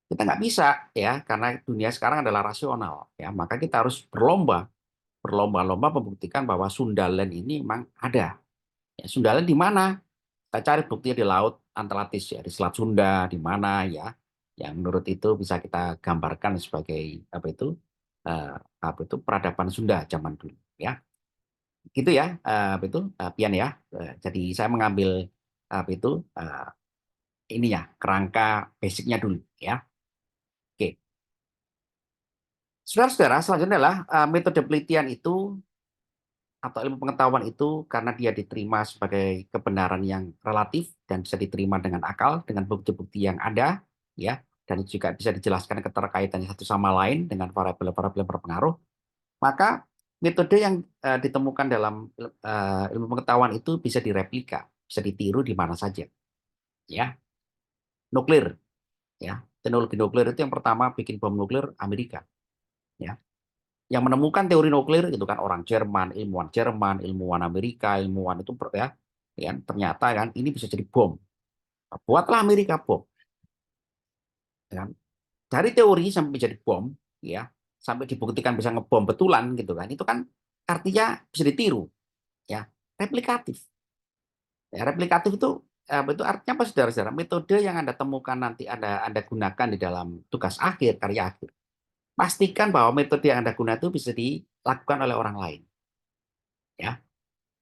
kita nggak bisa ya karena dunia sekarang adalah rasional ya, maka kita harus berlomba-lomba membuktikan bahwa Sundaland ini memang ada. Ya, Sundaland di mana? Kita cari buktinya di Laut Atlantis ya, di Selat Sunda, di mana ya, yang menurut itu bisa kita gambarkan sebagai apa itu peradaban Sunda zaman dulu ya. Gitu ya, apa itu Pian ya. Jadi saya mengambil apa itu ini ya kerangka basicnya dulu ya. Oke, saudara-saudara selanjutnya adalah metode penelitian itu atau ilmu pengetahuan itu karena dia diterima sebagai kebenaran yang relatif dan bisa diterima dengan akal dengan bukti-bukti yang ada ya dan juga bisa dijelaskan keterkaitannya satu sama lain dengan variabel-variabel berpengaruh maka metode yang ditemukan dalam ilmu pengetahuan itu bisa direplika bisa ditiru di mana saja ya nuklir ya teknologi nuklir itu yang pertama bikin bom nuklir Amerika ya yang menemukan teori nuklir itu kan orang Jerman, ilmuwan Amerika, ilmuwan itu ya ternyata kan ini bisa jadi bom. Buatlah Amerika bom. Ya kan? Dari teori sampai menjadi bom, ya sampai dibuktikan bisa ngebom betulan gitu kan. Itu kan artinya bisa ditiru. ya, replikatif. Ya, replikatif itu artinya apa, saudara-saudara? Metode yang Anda temukan nanti Anda gunakan di dalam tugas akhir, karya akhir. Pastikan bahwa metode yang Anda gunakan itu bisa dilakukan oleh orang lain. Ya,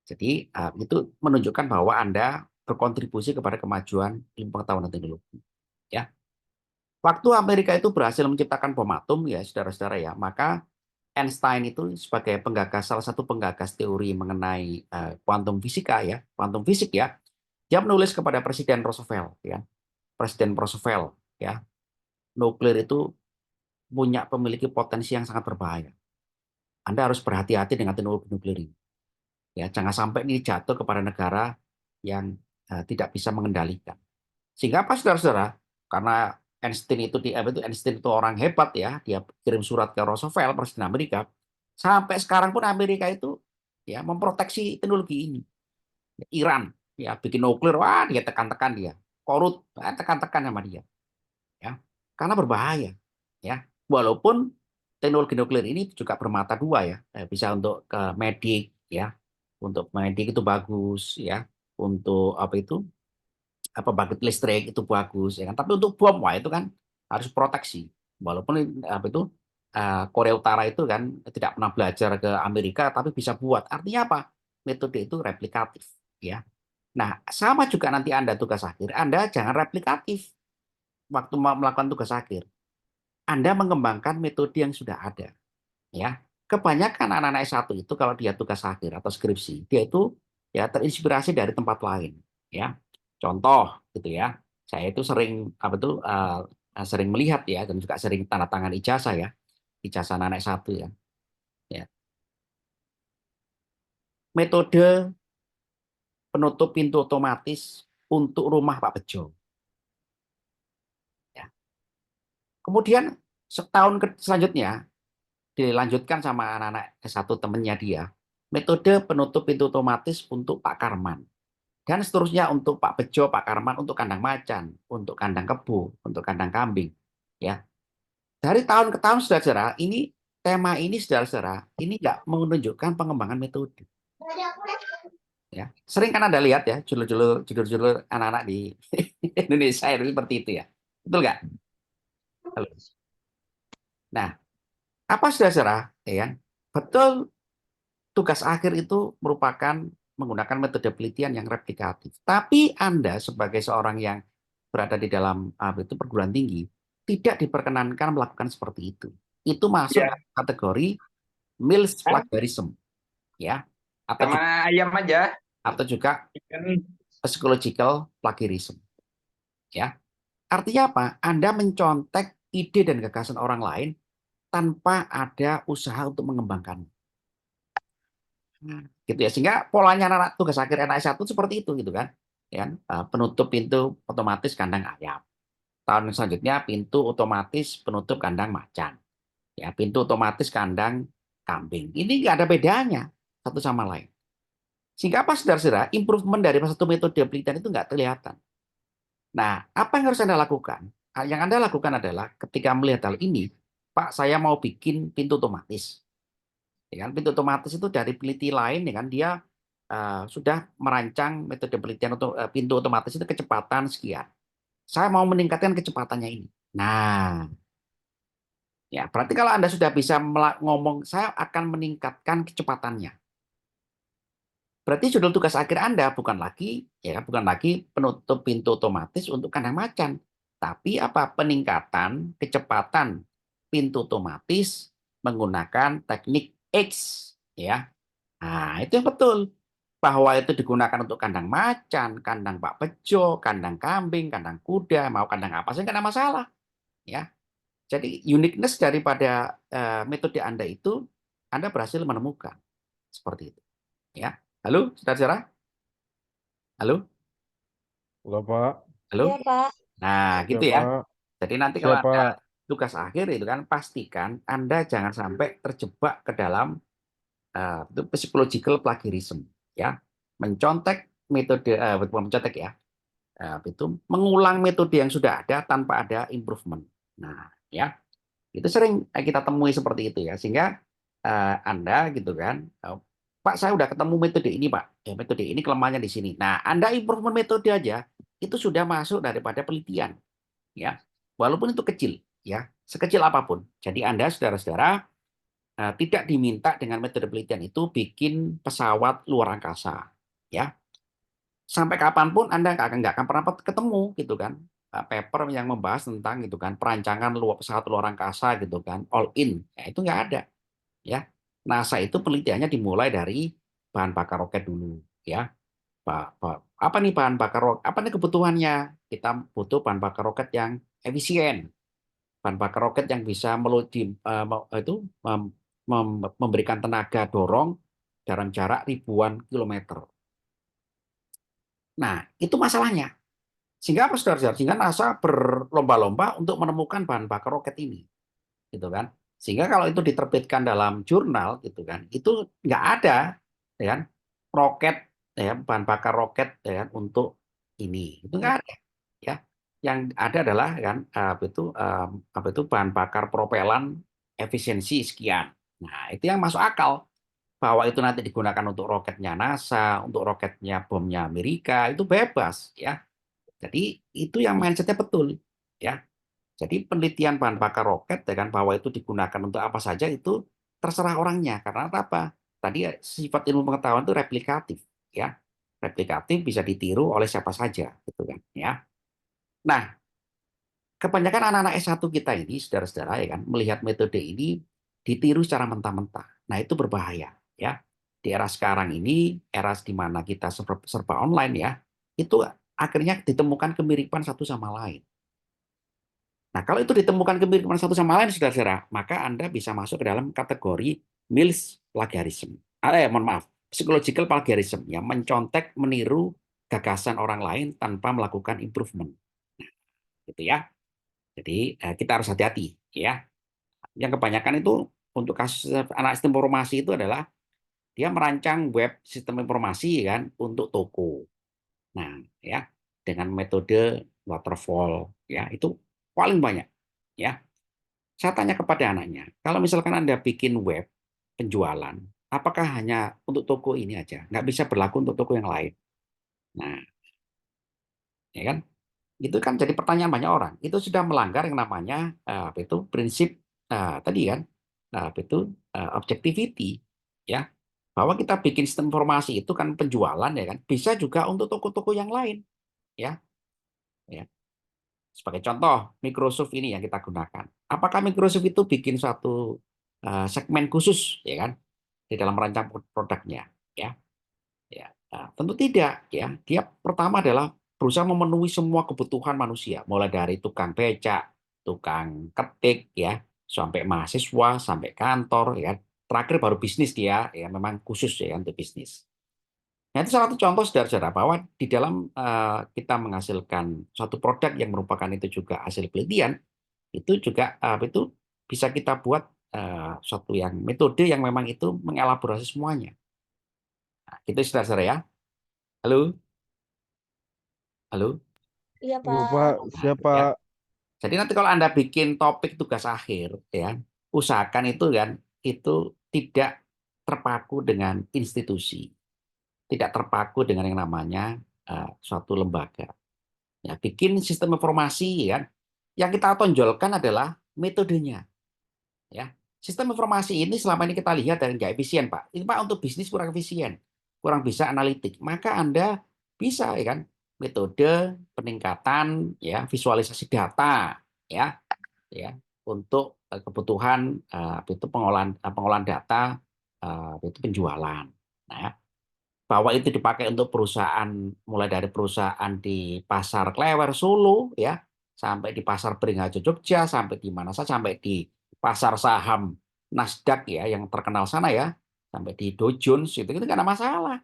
jadi itu menunjukkan bahwa Anda berkontribusi kepada kemajuan ilmu pengetahuan dan teknologi. Ya, waktu Amerika itu berhasil menciptakan bom atom, ya saudara-saudara ya, maka Einstein itu sebagai salah satu penggagas teori mengenai kuantum fisika ya, kuantum fisik ya, dia menulis kepada Presiden Roosevelt ya, Presiden Roosevelt ya, nuklir itu memiliki potensi yang sangat berbahaya. Anda harus berhati-hati dengan teknologi nuklir ini. Ya, jangan sampai ini jatuh kepada negara yang tidak bisa mengendalikan. Sehingga apa, saudara-saudara? Karena Einstein itu orang hebat ya, dia kirim surat ke Roosevelt, Presiden Amerika. Sampai sekarang pun Amerika itu ya memproteksi teknologi ini. Iran ya bikin nuklir, wah dia tekan-tekan dia. Korut, tekan-tekan sama dia. Ya, karena berbahaya. Ya, walaupun teknologi nuklir ini juga bermata dua ya, bisa untuk ke medik ya, untuk medik itu bagus ya, untuk bangkit listrik itu bagus ya kan, tapi untuk bom wah itu kan harus proteksi. Walaupun Korea Utara itu kan tidak pernah belajar ke Amerika tapi bisa buat, artinya apa, metode itu replikatif ya. Nah, sama juga nanti Anda tugas akhir, Anda jangan replikatif waktu melakukan tugas akhir. Anda mengembangkan metode yang sudah ada ya. Kebanyakan anak-anak S1 itu kalau dia tugas akhir atau skripsi, dia itu ya terinspirasi dari tempat lain ya. Contoh gitu ya. Saya itu sering melihat ya, dan juga sering tanda tangan ijazah ya. Ijazah anak S1 ya. Ya. Metode penutup pintu otomatis untuk rumah Pak Bejo. Ya. Kemudian selanjutnya dilanjutkan sama anak-anak S1 temennya dia. Metode penutup pintu otomatis untuk Pak Karman. Dan seterusnya untuk Pak Bejo, Pak Karman, untuk kandang macan, untuk kandang kebo, untuk kandang kambing. Ya, dari tahun ke tahun, saudara-saudara, tema ini, saudara-saudara, ini nggak menunjukkan pengembangan metode. Ya, sering kan Anda lihat ya, judul-judul anak-anak di Indonesia itu seperti itu ya, betul nggak? Nah, apa, saudara-saudara, ya, betul, tugas akhir itu merupakan menggunakan metode penelitian yang replikatif. Tapi Anda sebagai seorang yang berada di dalam itu perguruan tinggi tidak diperkenankan melakukan seperti itu. Itu masuk Ya, kategori Mills plagiarism ya, sama ayam aja. atau juga Kan psychological plagiarism ya. Artinya apa? Anda mencontek ide dan gagasan orang lain tanpa ada usaha untuk mengembangkan. Gitu ya, sehingga polanya anak tugas akhir anak S1 seperti itu gitu kan, ya kan? Penutup pintu otomatis kandang ayam, tahun selanjutnya pintu otomatis penutup kandang macan, ya pintu otomatis kandang kambing. Ini nggak ada bedanya satu sama lain, sehingga apa, saudara-saudara, improvement dari satu metode penelitian itu nggak kelihatan. Nah, apa yang harus Anda lakukan? Yang Anda lakukan adalah ketika melihat hal ini, Pak, saya mau bikin pintu otomatis. Ya kan, pintu otomatis itu dari peneliti lain ya kan, dia sudah merancang metode penelitian untuk pintu otomatis itu kecepatan sekian. Saya mau meningkatkan kecepatannya ini. Nah, ya berarti kalau Anda sudah bisa ngomong saya akan meningkatkan kecepatannya. Berarti judul tugas akhir Anda bukan lagi penutup pintu otomatis untuk kandang macan, tapi apa? Peningkatan kecepatan pintu otomatis menggunakan teknik X ya. Nah, itu yang betul. Bahwa itu digunakan untuk kandang macan, kandang Pak Bejo, kandang kambing, kandang kuda, mau kandang apa saja nggak ada masalah. Ya. Jadi uniqueness daripada metode Anda itu Anda berhasil menemukan seperti itu. Ya. Halo, saudara-saudara? Halo? Halo Pak, Halo? Iya, Pak. Nah, gitu ya. siapa? Jadi nanti kalau Siapa? Anda tugas akhir itu kan pastikan Anda jangan sampai terjebak ke dalam itu psychological plagiarism ya, mencontek metode bukan mencontek ya, itu mengulang metode yang sudah ada tanpa ada improvement. Nah ya, itu sering kita temui seperti itu ya, sehingga Anda gitu kan Pak, saya udah ketemu metode ini, Pak. Ya, metode ini kelemahannya di sini. Nah, Anda improvement metode aja itu sudah masuk daripada penelitian, ya. Walaupun itu kecil, ya, sekecil apapun. Jadi Anda, saudara-saudara, tidak diminta dengan metode penelitian itu bikin pesawat luar angkasa, ya. Sampai kapanpun Anda nggak akan pernah ketemu, gitu kan, paper yang membahas tentang gitu kan perancangan pesawat luar angkasa, gitu kan, all in, ya, itu nggak ada, ya. NASA itu penelitiannya dimulai dari bahan bakar roket dulu, ya. Apa nih bahan bakar roket? Apa nih kebutuhannya? Kita butuh bahan bakar roket yang efisien, bahan bakar roket yang bisa memberikan tenaga dorong dalam jarak ribuan kilometer. Nah, itu masalahnya. Sehingga apa, saudara-saudara? Sehingga NASA berlomba-lomba untuk menemukan bahan bakar roket ini, gitu kan? Sehingga kalau itu diterbitkan dalam jurnal, gitu kan, itu nggak ada, ya kan, roket, ya, bahan bakar roket, ya kan, untuk ini, itu nggak ada, ya. Yang ada adalah kan apa itu bahan bakar propelan efisiensi sekian. Nah, itu yang masuk akal bahwa itu nanti digunakan untuk roketnya NASA, untuk roketnya bomnya Amerika, itu bebas, ya. Jadi itu yang mindsetnya betul, ya. Jadi penelitian bahan bakar roket ya kan bahwa itu digunakan untuk apa saja itu terserah orangnya karena apa? Tadi sifat ilmu pengetahuan itu replikatif, ya. Replikatif bisa ditiru oleh siapa saja, gitu kan, ya. Nah, kebanyakan anak-anak S1 kita ini, saudara-saudara ya kan, melihat metode ini ditiru secara mentah-mentah. Nah, itu berbahaya, ya. Di era sekarang ini, era di mana kita serba online ya, itu akhirnya ditemukan kemiripan satu sama lain. Nah, kalau itu ditemukan kemiripan satu sama lain, saudara-saudara, maka Anda bisa masuk ke dalam kategori Mills plagiarism. Mohon maaf, psychological plagiarism, yang mencontek, meniru gagasan orang lain tanpa melakukan improvement. Nah, gitu ya. Jadi kita harus hati-hati, ya. Yang kebanyakan itu untuk kasus anak sistem informasi itu adalah dia merancang web sistem informasi kan untuk toko. Nah, ya, dengan metode waterfall, ya, itu paling banyak, ya. Saya tanya kepada anaknya, kalau misalkan Anda bikin web penjualan, apakah hanya untuk toko ini aja? Nggak bisa berlaku untuk toko yang lain. Nah, ya kan? Itu kan jadi pertanyaan banyak orang. Itu sudah melanggar yang namanya apa itu prinsip tadi kan, apa itu objectivity, ya. Bahwa kita bikin sistem informasi itu kan penjualan ya kan, bisa juga untuk toko-toko yang lain, ya. Ya. Sebagai contoh, Microsoft ini yang kita gunakan. Apakah Microsoft itu bikin suatu segmen khusus ya kan di dalam merancang produknya, ya? Ya, nah, tentu tidak, ya. Dia pertama adalah berusaha memenuhi semua kebutuhan manusia, mulai dari tukang becak, tukang ketik, ya, sampai mahasiswa, sampai kantor, ya. Terakhir baru bisnis dia, ya, memang khusus ya untuk bisnis. Nah, itu salah satu contoh saudara-saudara bahwa di dalam kita menghasilkan suatu produk yang merupakan itu juga hasil penelitian, itu juga itu bisa kita buat suatu yang metode yang memang itu mengelaborasi semuanya. Nah, itu saudara-saudara ya. Halo, halo. Iya, Iya, Pak. Pak. Nah, itu Siapa? ya. Jadi nanti kalau Anda bikin topik tugas akhir, ya, usahakan itu kan itu tidak terpaku dengan institusi, tidak terpaku dengan yang namanya suatu lembaga. Ya, bikin sistem informasi, ya. Yang kita tonjolkan adalah metodenya, ya. Sistem informasi ini selama ini kita lihat dan nggak efisien, Pak. Ini Pak untuk bisnis kurang efisien, kurang bisa analitik. Maka Anda bisa, ya kan, metode peningkatan, ya, visualisasi data, ya, untuk kebutuhan itu pengolahan data itu penjualan. Nah, ya, bahwa itu dipakai untuk perusahaan mulai dari perusahaan di Pasar Klewer Solo ya sampai di Pasar Beringharjo Jogja sampai di mana saja sampai di pasar saham Nasdaq ya yang terkenal sana ya sampai di Dow Jones itu nggak ada masalah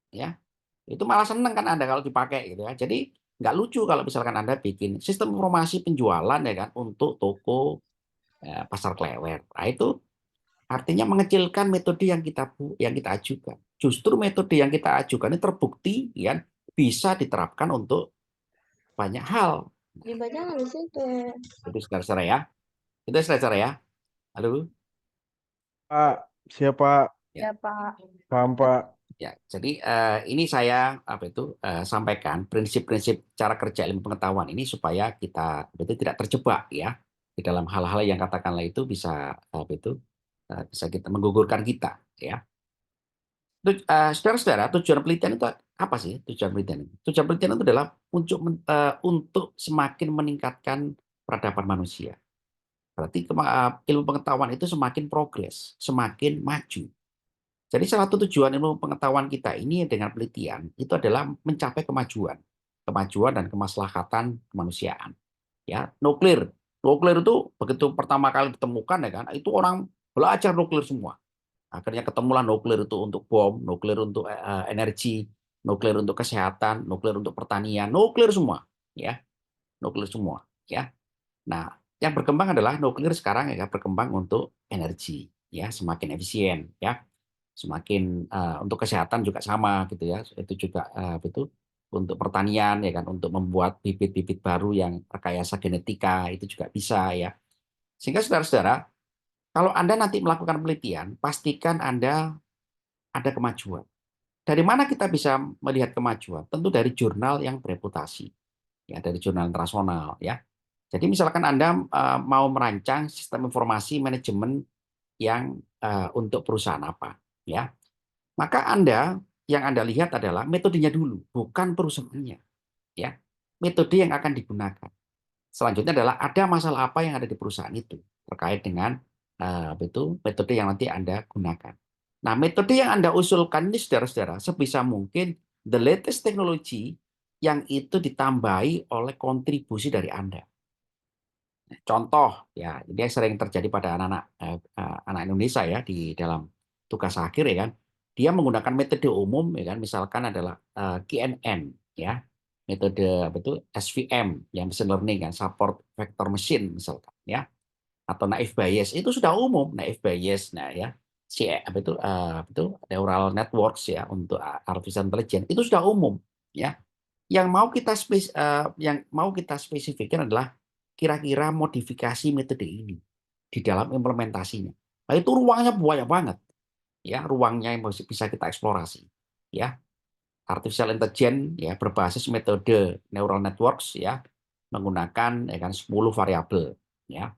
ya itu malah seneng kan Anda kalau dipakai gitu ya jadi nggak lucu kalau misalkan Anda bikin sistem informasi penjualan ya kan untuk toko Pasar Klewer nah itu artinya mengecilkan metode yang kita ajukan. Justru metode yang kita ajukan ini terbukti ya bisa diterapkan untuk banyak hal. Dibaca di situ. Itu saudara-saudara ya. Itu saudara-saudara ya. Halo. Pak. Siapa? Ya, Pak. Paham, Pak. Ya, jadi ini saya sampaikan prinsip-prinsip cara kerja ilmu pengetahuan ini supaya kita betul tidak terjebak ya di dalam hal-hal yang katakanlah itu bisa bisa kita menggugurkan kita ya. Saudara-saudara, tujuan penelitian itu apa sih? Tujuan penelitian itu? Tujuan penelitian itu adalah untuk semakin meningkatkan peradaban manusia. Berarti ilmu pengetahuan itu semakin progres, semakin maju. Jadi salah satu tujuan ilmu pengetahuan kita ini dengan penelitian itu adalah mencapai kemajuan dan kemaslahatan kemanusiaan. Ya, nuklir itu begitu pertama kali ditemukan ya kan, itu orang belajar nuklir semua. Akhirnya ketemulah nuklir itu untuk bom, nuklir untuk energi, nuklir untuk kesehatan, nuklir untuk pertanian, nuklir semua, ya, nuklir semua, ya. Nah, yang berkembang adalah nuklir sekarang ya berkembang untuk energi, ya, semakin efisien, ya, semakin untuk kesehatan juga sama gitu ya, itu juga betul untuk pertanian ya kan, untuk membuat bibit-bibit baru yang rekayasa genetika itu juga bisa ya. Sehingga saudara-saudara, kalau Anda nanti melakukan penelitian, pastikan Anda ada kemajuan. Dari mana kita bisa melihat kemajuan? Tentu dari jurnal yang bereputasi, ya dari jurnal internasional, ya. Jadi misalkan Anda mau merancang sistem informasi manajemen yang untuk perusahaan apa, ya, maka yang Anda lihat adalah metodenya dulu, bukan perusahaannya, ya. Metode yang akan digunakan. Selanjutnya adalah ada masalah apa yang ada di perusahaan itu terkait dengan metode yang nanti Anda gunakan. Nah, metode yang Anda usulkan ini saudara-saudara sebisa mungkin the latest technology yang itu ditambahi oleh kontribusi dari Anda. Contoh ya, ini sering terjadi pada anak Indonesia ya di dalam tugas akhir ya kan. Dia menggunakan metode umum ya kan, misalkan adalah KNN ya. Metode betul SVM yang machine learning kan, support vector machine misalkan ya. Atau naive Bayes itu sudah umum, naive Bayes nah ya. Betul neural networks ya untuk artificial intelligence itu sudah umum ya. Yang mau kita spesifikkan adalah kira-kira modifikasi metode ini di dalam implementasinya. Nah, itu ruangnya banyak banget, ya ruangnya yang bisa kita eksplorasi, ya artificial intelligence ya berbasis metode neural networks ya menggunakan ya kan 10 variabel, ya.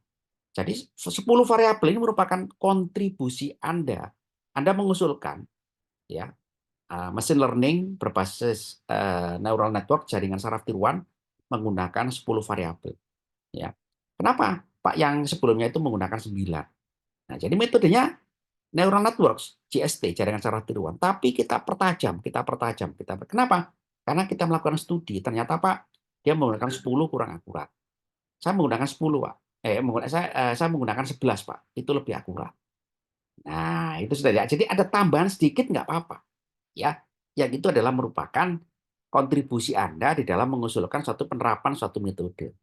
Jadi 10 variabel ini merupakan kontribusi Anda. Anda mengusulkan ya machine learning berbasis neural network jaringan saraf tiruan menggunakan 10 variabel. Ya. Kenapa? Pak yang sebelumnya itu menggunakan 9. Nah, jadi metodenya neural networks, JST, jaringan saraf tiruan. Tapi kita pertajam. Kenapa? Karena kita melakukan studi. Ternyata Pak, dia menggunakan 10 kurang akurat. Saya menggunakan 10, Pak. Saya menggunakan 11, Pak. Itu lebih akurat. Nah, itu sudah ya. Jadi ada tambahan sedikit nggak apa-apa. Ya, yang itu adalah merupakan kontribusi Anda di dalam mengusulkan suatu penerapan suatu metode.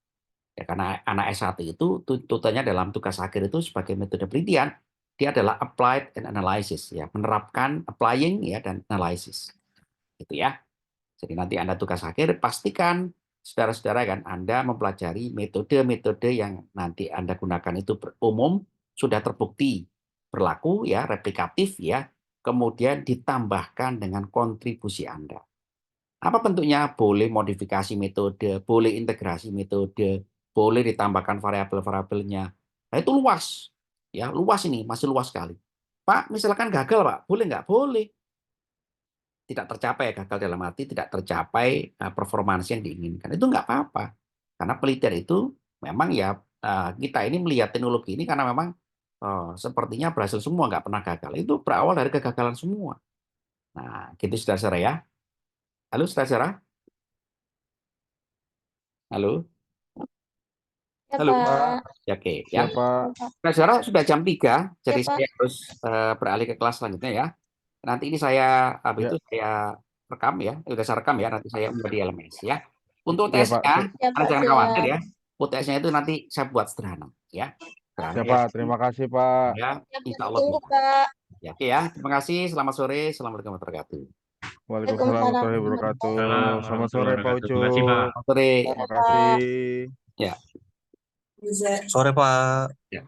Ya, karena anak S1 itu tuntutannya dalam tugas akhir itu sebagai metode penelitian, dia adalah applied and analysis, ya, menerapkan, applying ya dan analysis. Gitu ya. Jadi nanti Anda tugas akhir pastikan saudara-saudara kan Anda mempelajari metode-metode yang nanti Anda gunakan itu umum, sudah terbukti berlaku ya, replikatif ya, kemudian ditambahkan dengan kontribusi Anda. Apa bentuknya? Boleh modifikasi metode, boleh integrasi metode, boleh ditambahkan variabel-variabelnya. Nah, itu luas. Ya, luas ini, masih luas sekali. Pak, misalkan gagal, Pak. Boleh nggak? Boleh. Tidak tercapai, gagal dalam arti tidak tercapai performansi yang diinginkan. Itu nggak apa-apa. Karena penelitian itu memang ya kita ini melihat teknologi ini karena memang sepertinya berhasil semua, nggak pernah gagal. Itu berawal dari kegagalan semua. Nah, gitu saudara-saudara ya. Halo saudara-saudara. Halo. Ya, Halo. Pak. Ya, oke, ya. Siapa? Nah, saudara sudah jam 3, Ya, jadi Pak. saya harus beralih ke kelas selanjutnya ya. Nanti ini saya Ya, saya rekam ya, sudah saya rekam ya, nanti saya unggah di LMS ya. Untuk ya Pak. UTS-nya, Ya, Anda Pak. jangan khawatir Siap. ya. UTS-nya itu nanti saya buat sederhana ya. Sederhana ya. Siapa? Terima kasih Pak. Ya, Ya, insya Pak. Allah Tunggu, bisa. Pak. Ya, oke ya. Terima kasih. Selamat sore. Assalamualaikum warahmatullahi wabarakatuh. Waalaikumsalam warahmatullahi wabarakatuh. Selamat sore Pak Ucup. Selamat sore. Terima kasih. Ya. Sore Pak. Ya.